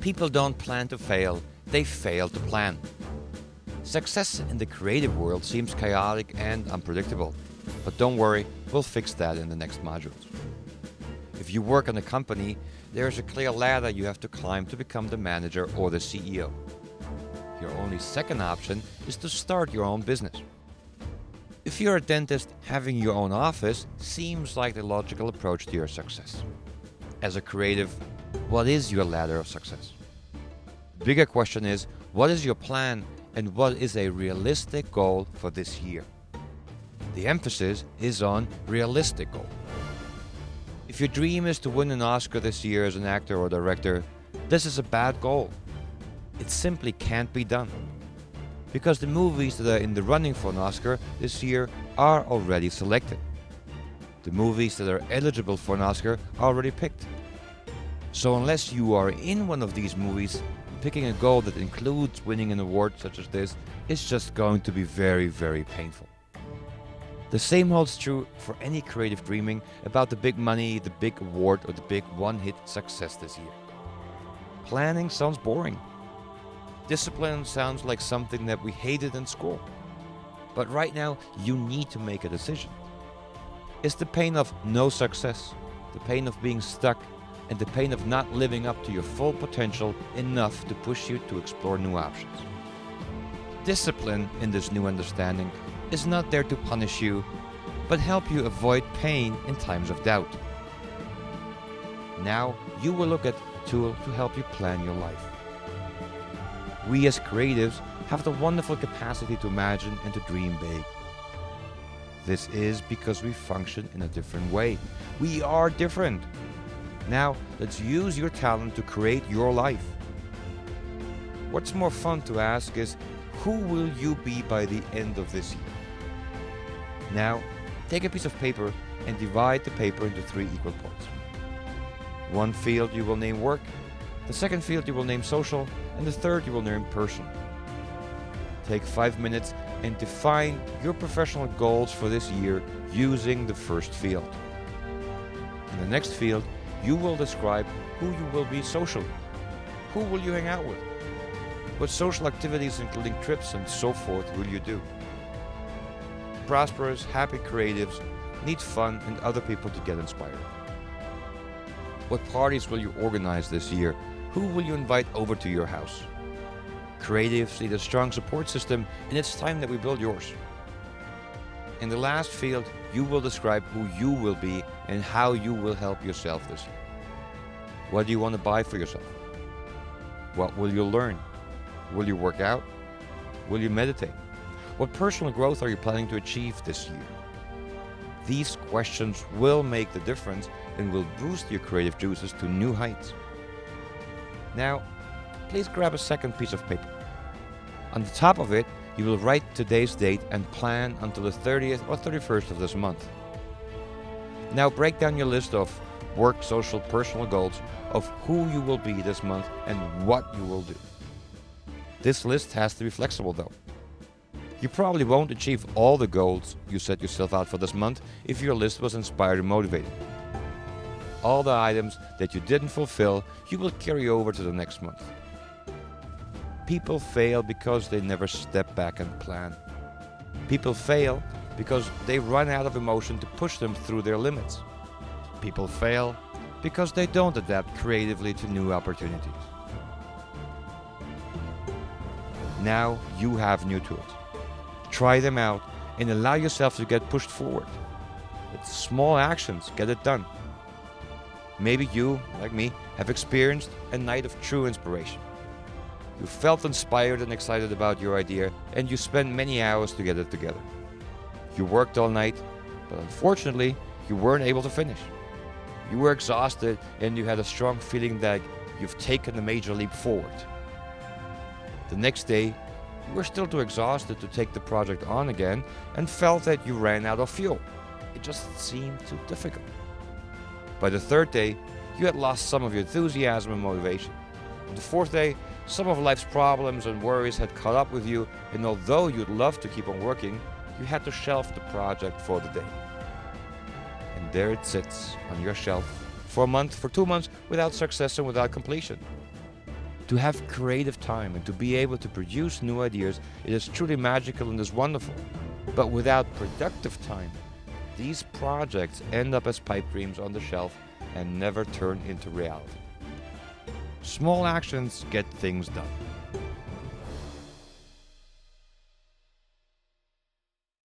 People don't plan to fail, they fail to plan. Success in the creative world seems chaotic and unpredictable, but don't worry, we'll fix that in the next modules. If you work in a company, there's a clear ladder you have to climb to become the manager or the CEO. Your only second option is to start your own business. If you're a dentist, having your own office seems like the logical approach to your success. As a creative, what is your ladder of success? The bigger question is, what is your plan and what is a realistic goal for this year? The emphasis is on realistic goal. If your dream is to win an Oscar this year as an actor or director, this is a bad goal. It simply can't be done. Because the movies that are in the running for an Oscar this year are already selected. The movies that are eligible for an Oscar are already picked. So unless you are in one of these movies, picking a goal that includes winning an award such as this is just going to be very, very painful. The same holds true for any creative dreaming about the big money, the big award, or the big one-hit success this year. Planning sounds boring. Discipline sounds like something that we hated in school. But right now, you need to make a decision. Is the pain of no success, the pain of being stuck, and the pain of not living up to your full potential enough to push you to explore new options? Discipline, in this new understanding, is not there to punish you, but help you avoid pain in times of doubt. Now, you will look at a tool to help you plan your life. We as creatives have the wonderful capacity to imagine and to dream big. This is because we function in a different way. We are different. Now, let's use your talent to create your life. What's more fun to ask is, who will you be by the end of this year? Now, take a piece of paper and divide the paper into 3 equal parts. One field you will name work, the second field you will name social, and the third you will name personal. Take 5 minutes and define your professional goals for this year using the first field. In the next field, you will describe who you will be socially. Who will you hang out with? What social activities, including trips and so forth, will you do? Prosperous, happy creatives need fun and other people to get inspired. What parties will you organize this year? Who will you invite over to your house? Creatives need a strong support system, and it's time that we build yours. In the last field, you will describe who you will be and how you will help yourself this year. What do you want to buy for yourself? What will you learn? Will you work out? Will you meditate? What personal growth are you planning to achieve this year? These questions will make the difference and will boost your creative juices to new heights. Now, please grab a second piece of paper. On the top of it, you will write today's date and plan until the 30th or 31st of this month. Now break down your list of work, social, personal goals of who you will be this month and what you will do. This list has to be flexible though. You probably won't achieve all the goals you set yourself out for this month if your list was inspired and motivated. All the items that you didn't fulfill, you will carry over to the next month. People fail because they never step back and plan. People fail because they run out of emotion to push them through their limits. People fail because they don't adapt creatively to new opportunities. Now you have new tools. Try them out and allow yourself to get pushed forward. With small actions, get it done. Maybe you, like me, have experienced a night of true inspiration. You felt inspired and excited about your idea, and you spent many hours to get it together. You worked all night, but unfortunately, you weren't able to finish. You were exhausted, and you had a strong feeling that you've taken a major leap forward. The next day, You were still too exhausted to take the project on again and felt that you ran out of fuel. It just seemed too difficult. By the third day, you had lost some of your enthusiasm and motivation. On the fourth day, some of life's problems and worries had caught up with you, and although you'd love to keep on working, you had to shelf the project for the day. And there it sits on your shelf for a month, for 2 months, without success and without completion. To have creative time and to be able to produce new ideas, it is truly magical and is wonderful. But without productive time, these projects end up as pipe dreams on the shelf and never turn into reality. Small actions get things done.